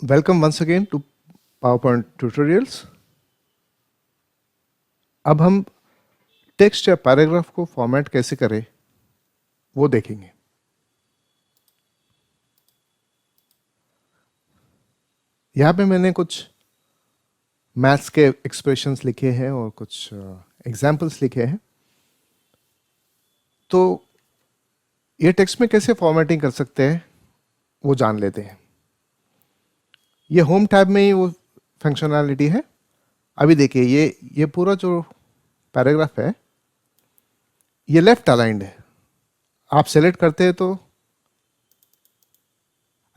Welcome once again to PowerPoint tutorials. अब हम text या पैराग्राफ को फॉर्मेट कैसे करें वो देखेंगे। यहाँ पे मैंने कुछ मैथ्स के एक्सप्रेशंस लिखे हैं और कुछ एग्जाम्पल्स लिखे हैं। तो ये टेक्स्ट में कैसे फॉर्मेटिंग कर सकते हैं वो जान लेते हैं। ये होम टैब में ही वो फंक्शनैलिटी है। अभी देखिए ये पूरा जो पैराग्राफ है ये लेफ्ट अलाइंड है। आप सेलेक्ट करते हैं तो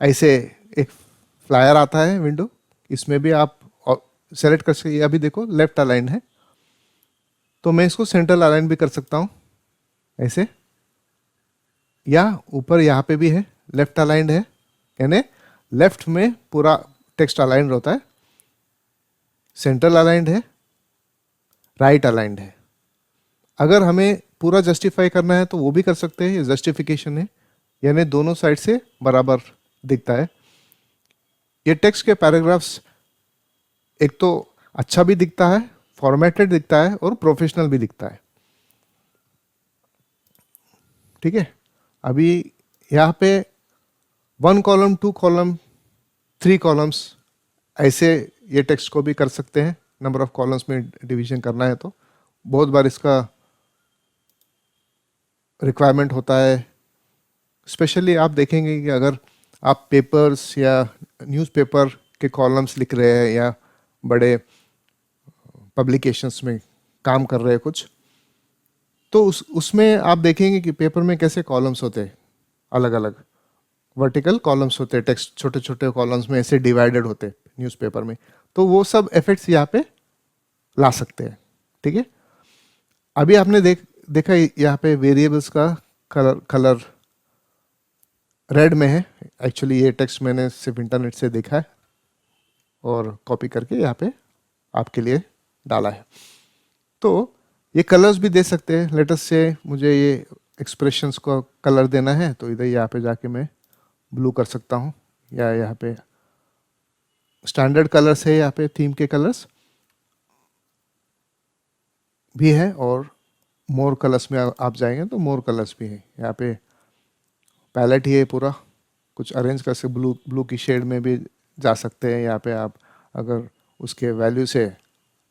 ऐसे एक फ्लायर आता है विंडो, इसमें भी आप सेलेक्ट कर सकते। अभी देखो लेफ्ट अलाइंड है, तो मैं इसको सेंट्रल अलाइन भी कर सकता हूँ ऐसे, या ऊपर यहाँ पे भी है लेफ्ट अलाइंड है, यानी लेफ्ट में पूरा टेक्स्ट अलाइंड होता है। सेंट्रल अलाइंड है, राइट अलाइंड है। अगर हमें पूरा जस्टिफाई करना है तो वो भी कर सकते हैं। ये जस्टिफिकेशन है, यानी दोनों साइड से बराबर दिखता है। ये टेक्स्ट के पैराग्राफ्स एक तो अच्छा भी दिखता है, फॉर्मेटेड दिखता है और प्रोफेशनल भी दिखता है। ठीक है, अभी यहाँ पे 1 कॉलम 2 कॉलम 3 कॉलम्स ऐसे ये टेक्स्ट को भी कर सकते हैं। नंबर ऑफ कॉलम्स में डिवीजन करना है तो बहुत बार इसका रिक्वायरमेंट होता है। स्पेशली आप देखेंगे कि अगर आप पेपर्स या न्यूज़पेपर के कॉलम्स लिख रहे हैं या बड़े पब्लिकेशंस में काम कर रहे हैं कुछ, तो उसमें आप देखेंगे कि पेपर में कैसे कॉलम्स होते हैं, अलग अलग वर्टिकल कॉलम्स होते हैं। टेक्स्ट छोटे छोटे कॉलम्स में ऐसे डिवाइडेड होते हैं न्यूज़पेपर में। तो वो सब इफेक्ट्स यहाँ पे ला सकते हैं। ठीक है, अभी आपने देखा यहाँ पे वेरिएबल्स का कलर रेड में है। एक्चुअली ये टेक्स्ट मैंने सिर्फ इंटरनेट से देखा है और कॉपी करके यहाँ पे आपके लिए डाला है। तो ये कलर्स भी दे सकते हैं। लेटेस्ट से मुझे ये एक्सप्रेशंस को कलर देना है तो इधर यहाँ पे जाके मैं ब्लू कर सकता हूँ, या यहाँ पे स्टैंडर्ड कलर्स है, यहाँ पे थीम के कलर्स भी है, और मोर कलर्स में आप जाएंगे तो मोर कलर्स भी है। यहाँ पे पैलेट ही है पूरा, कुछ अरेंज कर सकते। ब्लू की शेड में भी जा सकते हैं। यहाँ पे आप अगर उसके वैल्यू से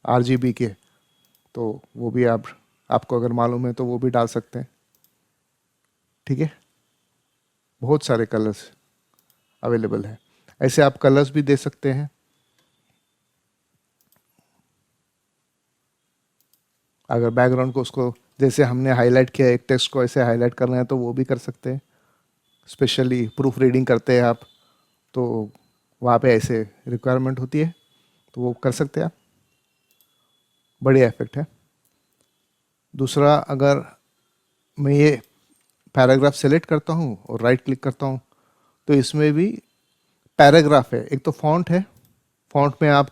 RGB के, तो वो भी आपको अगर मालूम है तो वो भी डाल सकते हैं। ठीक है, बहुत सारे कलर्स अवेलेबल है। ऐसे आप कलर्स भी दे सकते हैं। अगर बैकग्राउंड को उसको जैसे हमने हाईलाइट किया, एक टेक्स्ट को ऐसे हाईलाइट करना है तो वो भी कर सकते हैं। स्पेशली प्रूफ रीडिंग करते हैं आप तो वहाँ पे ऐसे रिक्वायरमेंट होती है, तो वो कर सकते हैं आप। बढ़िया इफेक्ट है। दूसरा, अगर मैं ये पैराग्राफ सेलेक्ट करता हूँ और राइट क्लिक करता हूँ तो इसमें भी पैराग्राफ है। एक तो फॉन्ट है, फॉन्ट में आप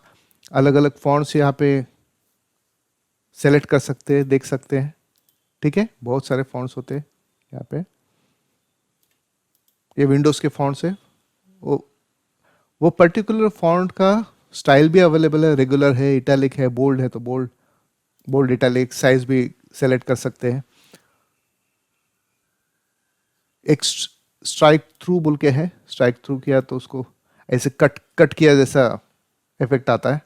अलग अलग फॉन्ट्स यहाँ पे सेलेक्ट कर सकते हैं, देख सकते हैं। ठीक है, बहुत सारे फॉन्ट्स होते हैं यहाँ पे। ये विंडोज़ के फॉन्ट्स है। वो पर्टिकुलर फॉन्ट का स्टाइल भी अवेलेबल है। रेगुलर है, इटैलिक है, बोल्ड है तो बोल्ड इटैलिक साइज भी सेलेक्ट कर सकते हैं। एक स्ट्राइक थ्रू बोल के है, स्ट्राइक थ्रू किया तो उसको ऐसे कट किया जैसा इफेक्ट आता है।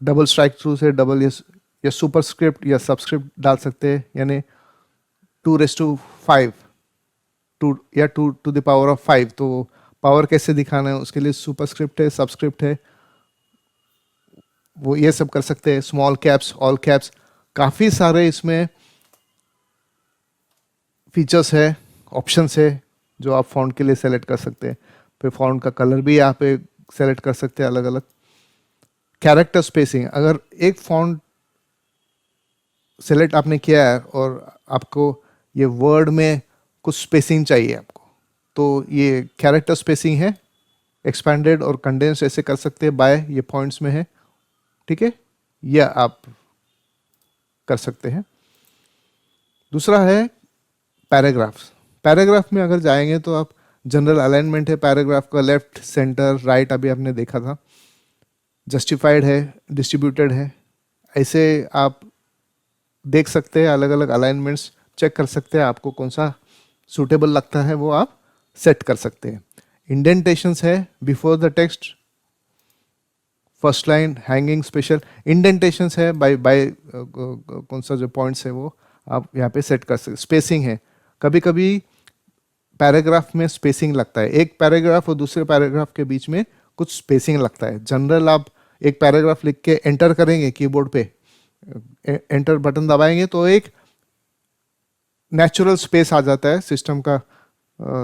डबल स्ट्राइक थ्रू से डबल या सुपरस्क्रिप्ट या सबस्क्रिप्ट डाल सकते हैं, यानी 2:5 या 2⁵ तो पावर कैसे दिखाना है उसके लिए सुपरस्क्रिप्ट है, सबस्क्रिप्ट है, वो ये सब कर सकते हैं। स्मॉल कैप्स, ऑल कैप्स, काफ़ी सारे इसमें फीचर्स है, ऑप्शंस है जो आप फॉन्ट के लिए सेलेक्ट कर सकते हैं। फिर फॉन्ट का कलर भी यहाँ पे सेलेक्ट कर सकते हैं अलग अलग। कैरेक्टर स्पेसिंग, अगर एक फॉन्ट सेलेक्ट आपने किया है और आपको ये वर्ड में कुछ स्पेसिंग चाहिए आपको, तो ये कैरेक्टर स्पेसिंग है। एक्सपैंडेड और कंडेंस ऐसे कर सकते हैं, बाय ये पॉइंट्स में है। ठीक है, यह आप कर सकते हैं। दूसरा है पैराग्राफ्स। पैराग्राफ में अगर जाएंगे तो आप जनरल अलाइनमेंट है पैराग्राफ का, लेफ्ट सेंटर राइट, अभी आपने देखा था। जस्टिफाइड है, डिस्ट्रीब्यूटेड है। ऐसे आप देख सकते हैं, अलग अलग अलाइनमेंट्स चेक कर सकते हैं, आपको कौन सा सूटेबल लगता है वो आप सेट कर सकते हैं। इंडेंटेशंस है before the text, first line, hanging special. Indentations है बाय बाय कौन सा जो पॉइंट्स है वो आप यहाँ पे सेट कर सकते। स्पेसिंग है, कभी कभी पैराग्राफ में स्पेसिंग लगता है, एक पैराग्राफ और दूसरे पैराग्राफ के बीच में कुछ स्पेसिंग लगता है। जनरल आप एक पैराग्राफ लिख के एंटर करेंगे कीबोर्ड पे, एंटर बटन दबाएंगे तो एक नेचुरल स्पेस आ जाता है, सिस्टम का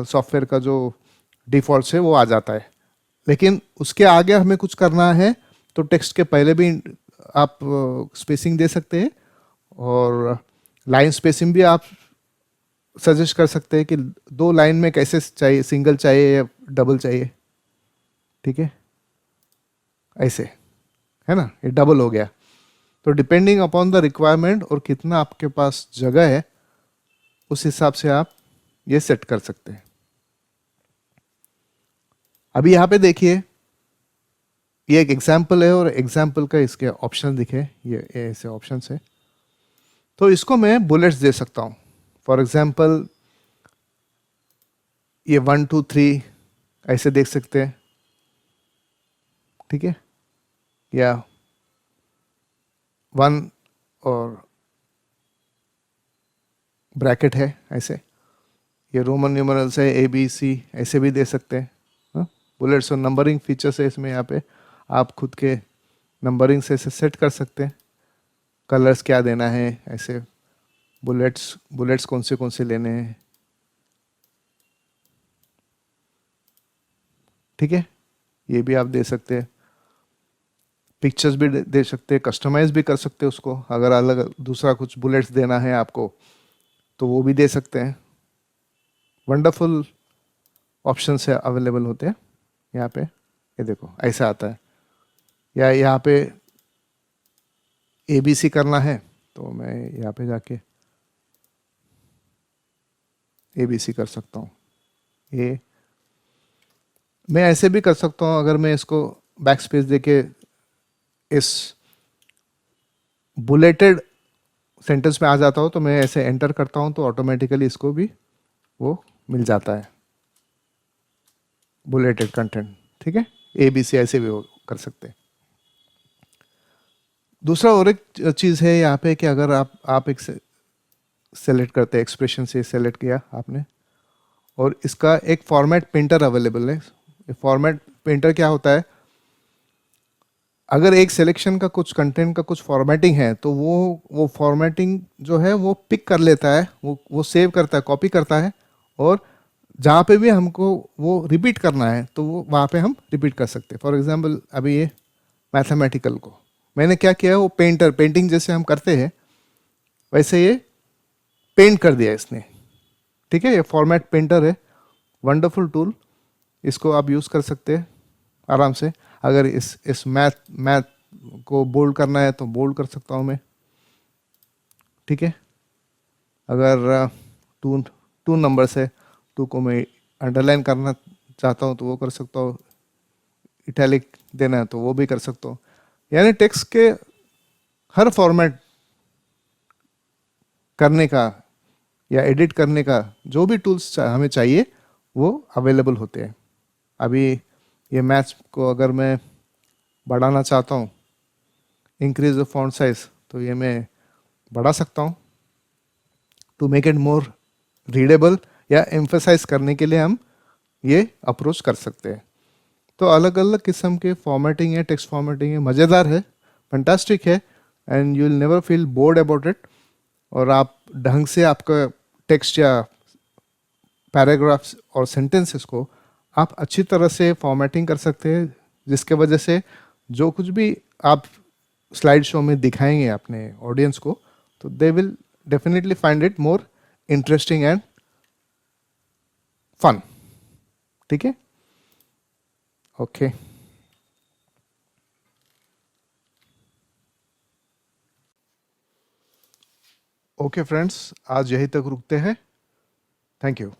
सॉफ्टवेयर का जो डिफॉल्ट है वो आ जाता है। लेकिन उसके आगे हमें कुछ करना है तो टेक्स्ट के पहले भी आप स्पेसिंग दे सकते हैं, और लाइन स्पेसिंग भी आप सजेस्ट कर सकते हैं कि 2 लाइन में कैसे चाहिए, सिंगल चाहिए या डबल चाहिए। ठीक है, ऐसे है ना, ये डबल हो गया। तो डिपेंडिंग अपॉन द रिक्वायरमेंट और कितना आपके पास जगह है, उस हिसाब से आप ये सेट कर सकते हैं। अभी यहाँ पे देखिए, ये एक एग्जाम्पल है और एग्जाम्पल का इसके ऑप्शन दिखे, ये ऐसे ऑप्शन है। तो इसको मैं बुलेट्स दे सकता हूँ। फॉर एग्जाम्पल ये 1 2 3 ऐसे देख सकते हैं। ठीक है, या 1 और ब्रैकेट है ऐसे। ये रोमन न्यूमरल्स है ABC, ऐसे भी दे सकते हैं। बुलेट्स और नंबरिंग फीचर्स है इसमें, यहाँ पे आप खुद के नंबरिंग से सेट कर सकते हैं। कलर्स क्या देना है, ऐसे बुलेट्स कौन से लेने हैं। ठीक है, ये भी आप दे सकते हैं। पिक्चर्स भी दे सकते हैं, कस्टमाइज भी कर सकते हैं उसको। अगर अलग दूसरा कुछ बुलेट्स देना है आपको तो वो भी दे सकते हैं। वंडरफुल ऑप्शन से अवेलेबल होते हैं यहाँ पे। ये देखो ऐसा आता है, या यहाँ पे ABC करना है तो मैं यहाँ पे जाके ABC कर सकता हूँ। ये मैं ऐसे भी कर सकता हूँ, अगर मैं इसको बैक स्पेस देके इस बुलेटेड सेंटेंस में आ जाता हूँ तो मैं ऐसे एंटर करता हूँ तो ऑटोमेटिकली इसको भी वो मिल जाता है, बुलेटेड कंटेंट। ठीक है, ABC ऐसे भी वो कर सकते हैं। दूसरा और एक चीज़ है यहाँ पे कि अगर आप एक सेलेक्ट करते हैं, एक्सप्रेशन से सेलेक्ट किया आपने, और इसका एक फॉर्मेट पेंटर अवेलेबल है। फॉर्मेट पेंटर क्या होता है, अगर एक सिलेक्शन का कुछ कंटेंट का कुछ फॉर्मेटिंग है तो वो फॉर्मेटिंग जो है वो पिक कर लेता है, वो सेव करता है, कॉपी करता है, और जहाँ पे भी हमको वो रिपीट करना है तो वो वहाँ पे हम रिपीट कर सकते हैं। फॉर एग्जांपल अभी ये मैथमेटिकल को मैंने क्या किया, वो पेंटिंग जैसे हम करते हैं वैसे ये पेंट कर दिया इसने। ठीक है, ये फॉर्मेट पेंटर है, वंडरफुल टूल, इसको आप यूज़ कर सकते हैं आराम से। अगर इस मैथ को बोल्ड करना है तो बोल्ड कर सकता हूँ मैं। ठीक है, अगर टू नंबर्स है, 2 को मैं अंडरलाइन करना चाहता हूँ तो वो कर सकता हूँ, इटैलिक देना है तो वो भी कर सकता हूँ। यानी टेक्स्ट के हर फॉर्मेट करने का या एडिट करने का जो भी टूल्स हमें चाहिए वो अवेलेबल होते हैं। अभी ये मैथ्स को अगर मैं बढ़ाना चाहता हूँ, इंक्रीज द फॉन्ट साइज, तो ये मैं बढ़ा सकता हूँ to make it more readable, या एम्फेसाइज करने के लिए हम ये अप्रोच कर सकते हैं। तो अलग अलग किस्म के फॉर्मेटिंग है, टेक्स्ट फॉर्मेटिंग है, मज़ेदार है, फैंटास्टिक है, and you will never feel bored about it. और आप ढंग से आपका टेक्स्ट या पैराग्राफ्स और सेंटेंसेस को आप अच्छी तरह से फॉर्मेटिंग कर सकते हैं, जिसके वजह से जो कुछ भी आप स्लाइड शो में दिखाएंगे अपने ऑडियंस को तो they will definitely find it more interesting and fun. ठीक है, ओके। ओके फ्रेंड्स, आज यहीं तक रुकते हैं। Thank you.